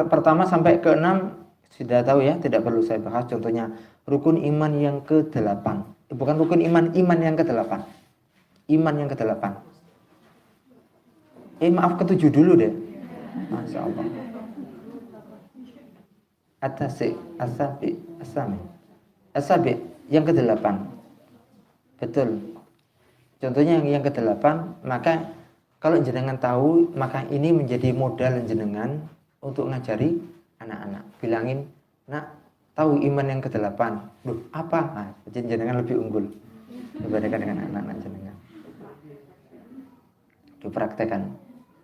pertama sampai ke 6 sudah tahu ya, tidak perlu saya bahas. Contohnya rukun iman yang ke-8. Bukan rukun iman yang ke-8. Iman yang ke-8. Maaf, ke-7 dulu deh. Masya Allah. Asabi yang ke-8. Betul. Contohnya yang ke-8, maka kalau jenengan tahu, maka ini menjadi modal jenengan untuk ngajari anak-anak. Bilangin, nak, tahu iman yang ke-8. Loh, apa? Nah, jenengan lebih unggul dibandingkan dengan anak-anak jenengan. Dipraktekan.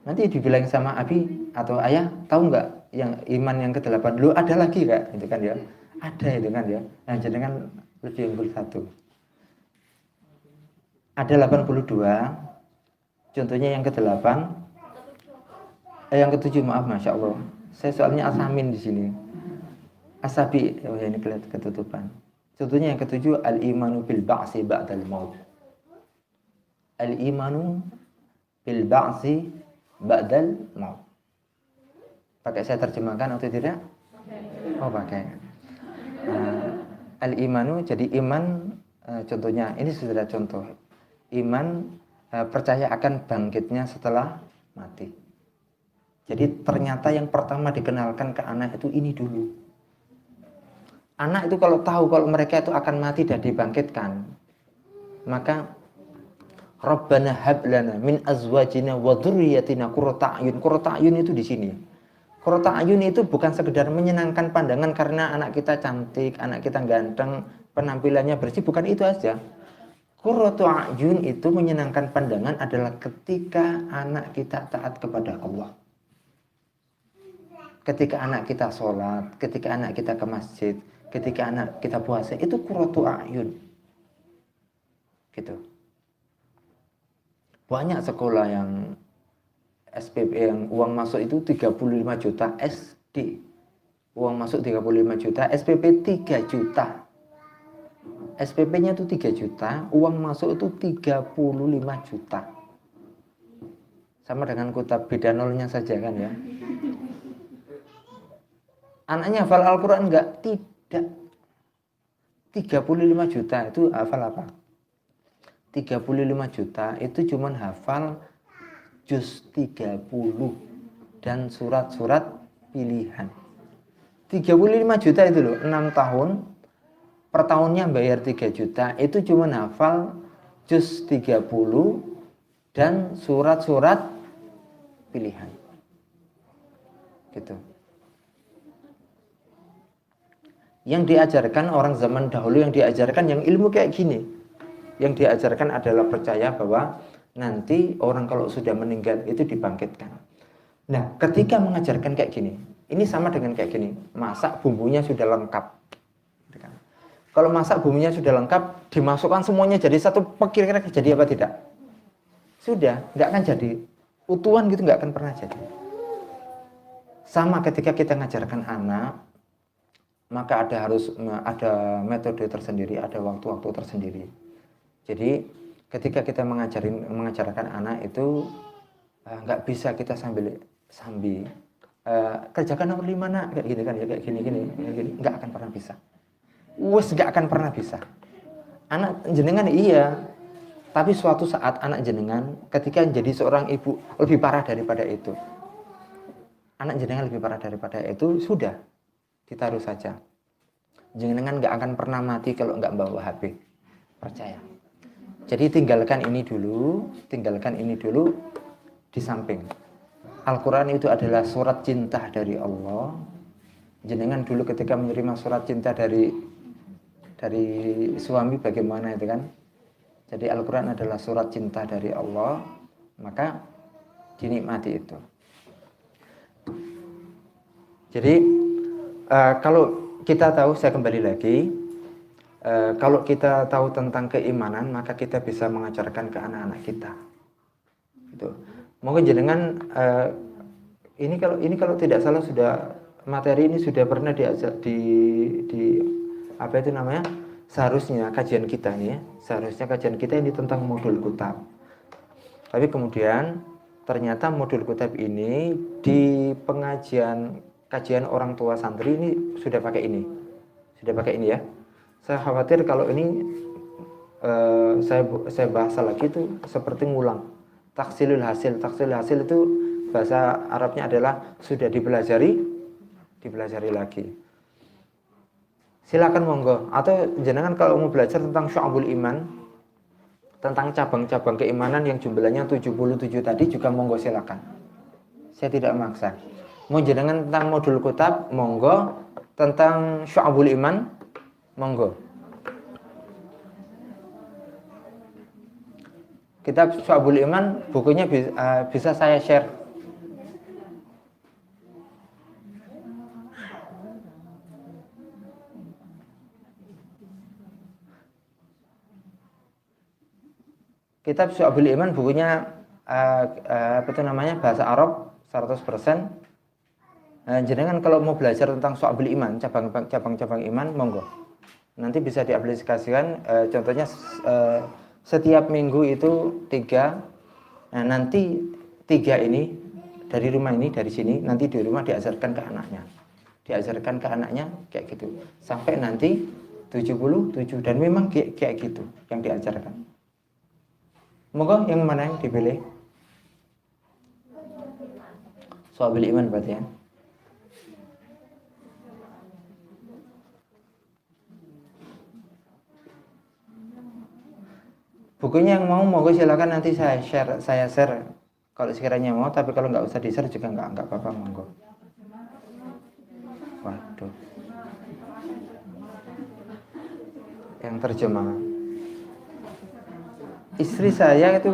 Nanti dibilangin sama abi atau ayah, tahu nggak yang iman yang ke-8? Loh, ada lagi nggak? Itu kan ya. Ada itu kan ya. Nah, jenengan lebih unggul satu. Ada 82. Contohnya yang ke-8. Yang ke-7, maaf, Masya Allah. Saya soalnya asamin di sini. Asabi, oh ini kelihatan ketutupan. Contohnya yang ketujuh, al-imanu bil ba'si ba'dal maut. Al-imanu bil ba'si ba'dal maut. Pakai saya terjemahkan atau tidak? Oh, pakai. Al-imanu, jadi iman, contohnya, ini sudah contoh. Iman percaya akan bangkitnya setelah mati. Jadi ternyata yang pertama dikenalkan ke anak itu ini dulu. Anak itu kalau tahu kalau mereka itu akan mati dan dibangkitkan, maka Rabbana hab lana min azwajina wa dzurriyyatina qurrata a'yun. Qurrata a'yun itu di sini. Qurrata a'yun itu bukan sekedar menyenangkan pandangan karena anak kita cantik, anak kita ganteng, penampilannya bersih, bukan itu aja. Qurratu a'yun itu menyenangkan pandangan adalah ketika anak kita taat kepada Allah. Ketika anak kita sholat, ketika anak kita ke masjid, ketika anak kita puasa, itu qurratu a'yun. Gitu. Banyak sekolah yang SPP yang uang masuk itu 35 juta SD. Uang masuk 35 juta, SPP 3 juta. SPP-nya itu 3 juta, uang masuk itu 35 juta. Sama dengan kuota beda nolnya saja kan ya. Anaknya hafal Al-Quran enggak? Tidak. 35 juta itu hafal apa? 35 juta itu cuman hafal juz 30 dan surat-surat pilihan. 35 juta itu loh, 6 tahun. Per tahunnya bayar 3 juta, itu cuman hafal juz 30 dan surat-surat pilihan. Gitu. Yang diajarkan orang zaman dahulu, yang diajarkan yang ilmu kayak gini. Yang diajarkan adalah percaya bahwa nanti orang kalau sudah meninggal itu dibangkitkan. Nah, ketika mengajarkan kayak gini, ini sama dengan kayak gini, masak bumbunya sudah lengkap. Kalau masak bumbunya sudah lengkap, dimasukkan semuanya jadi satu, kira-kira jadi apa tidak? Sudah, nggak akan jadi. Utuhan gitu nggak akan pernah jadi. Sama ketika kita mengajarkan anak, maka ada metode tersendiri, ada waktu-waktu tersendiri. Jadi ketika kita mengajarkan anak itu nggak bisa kita sambil kerjakan nomor 5 nak, kayak gini kan ya, kayak gini nggak akan pernah bisa. Nggak akan pernah bisa. Anak jenengan iya, tapi suatu saat anak jenengan ketika jadi seorang ibu lebih parah daripada itu. Anak jenengan lebih parah daripada itu, sudah ditaruh saja. Jenengan nggak akan pernah mati kalau nggak bawa HP. Percaya. Jadi tinggalkan ini dulu di samping. Al-Quran itu adalah surat cinta dari Allah. Jenengan dulu ketika menerima surat cinta dari suami bagaimana itu kan? Jadi Al-Quran adalah surat cinta dari Allah, maka dinikmati itu. Jadi kalau kita tahu, saya kembali lagi, kalau kita tahu tentang keimanan, maka kita bisa mengajarkan ke anak-anak kita. Gitu. Mungkin jenengan ini kalau tidak salah sudah materi ini sudah pernah diajak di apa itu namanya? Seharusnya kajian kita nih ya. Seharusnya kajian kita ini tentang modul kutab. Tapi kemudian ternyata modul kutab ini di kajian orang tua santri ini sudah pakai ini. Sudah pakai ini ya. Saya khawatir kalau ini saya bahas lagi itu seperti ngulang. Taksilul hasil itu bahasa Arabnya adalah sudah dipelajari lagi. Silakan monggo. Atau jenengan kalau mau belajar tentang syu'abul iman, tentang cabang-cabang keimanan yang jumlahnya 77 tadi juga monggo silakan. Saya tidak memaksa. Mau jenengan tentang modul kutab, monggo. Tentang syu'abul iman, monggo. Kitab Syu'abul Iman, bukunya bisa saya share. Kitab Syu'abul Iman bukunya apa itu namanya, bahasa Arab 100%. Jenengan kalau mau belajar tentang Syu'abul Iman, cabang-cabang iman, monggo. Nanti bisa diaplikasikan, contohnya setiap minggu itu 3. Nah, nanti 3 ini dari rumah ini, dari sini, nanti di rumah diajarkan ke anaknya. Diajarkan ke anaknya kayak gitu. Sampai nanti 77 dan memang kayak gitu yang diajarkan. Monggo yang mana yang dipilih? Syu'abul Iman berarti ya. Bukunya yang mau monggo silakan nanti saya share kalau sekiranya mau, tapi kalau nggak usah di share juga nggak apa-apa, monggo. Waduh, yang terjemah istri saya itu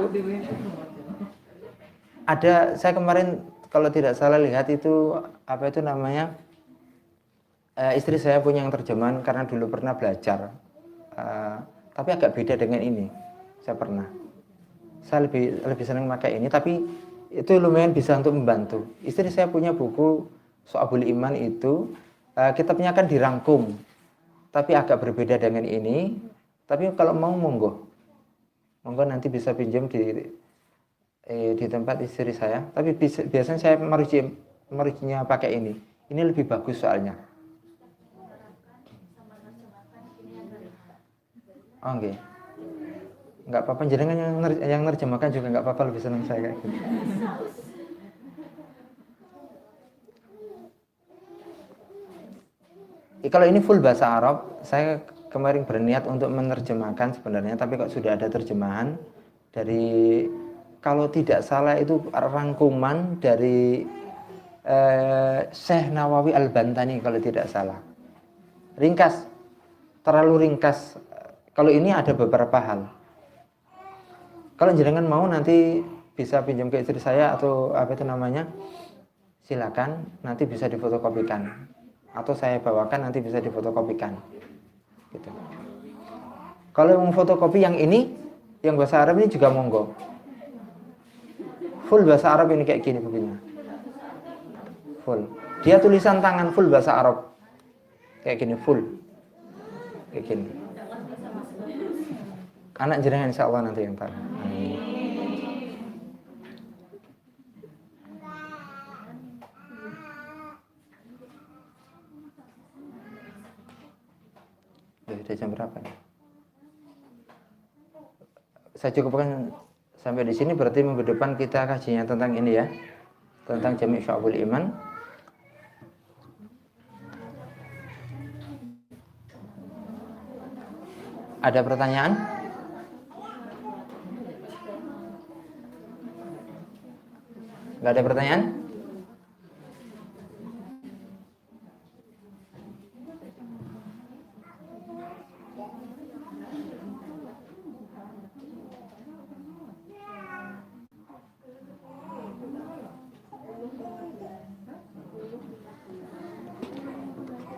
ada, saya kemarin kalau tidak salah lihat itu apa itu namanya, istri saya punya yang terjemahan karena dulu pernah belajar, tapi agak beda dengan ini. Saya lebih senang pakai ini, tapi itu lumayan bisa untuk membantu. Istri saya punya buku Syu'abul Iman itu, kitabnya kan dirangkum, tapi agak berbeda dengan ini. Tapi kalau mau monggo nanti bisa pinjam di tempat istri saya. Tapi biasanya saya merujinya pakai ini. Ini lebih bagus soalnya. Oh, okay. Nggak apa-apa, jenengan yang nerjemahkan juga nggak apa-apa, lebih senang saya kayak gitu. Kalau ini full bahasa Arab, saya kemarin berniat untuk menerjemahkan sebenarnya, tapi kok sudah ada terjemahan dari, kalau tidak salah itu rangkuman dari Syekh Nawawi Al-Bantani kalau tidak salah. Ringkas, terlalu ringkas. Kalau ini ada beberapa hal. Kalau jenengan mau nanti bisa pinjam ke istri saya atau apa itu namanya, silakan, nanti bisa difotokopikan atau saya bawakan nanti bisa difotokopikan gitu. Kalau mau fotokopi yang ini, yang bahasa Arab ini juga monggo, full bahasa Arab ini kayak gini begini, full, dia tulisan tangan full bahasa Arab kayak gini, full kayak gini. Anak jenengan insya Allah nanti yang tahu. Udah jam berapa ya? Saya cukupkan sampai di sini, berarti minggu depan kita kajinya tentang ini ya, tentang Jami' Syu'abul Iman. Ada pertanyaan? Nggak ada pertanyaan?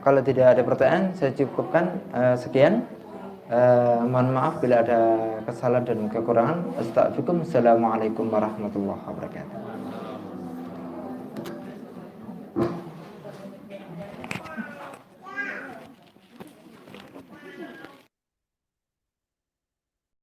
Kalau tidak ada pertanyaan, saya cukupkan sekian. Mohon maaf bila ada kesalahan dan kekurangan. Astagfirullahaladzim. Assalamualaikum warahmatullahi wabarakatuh.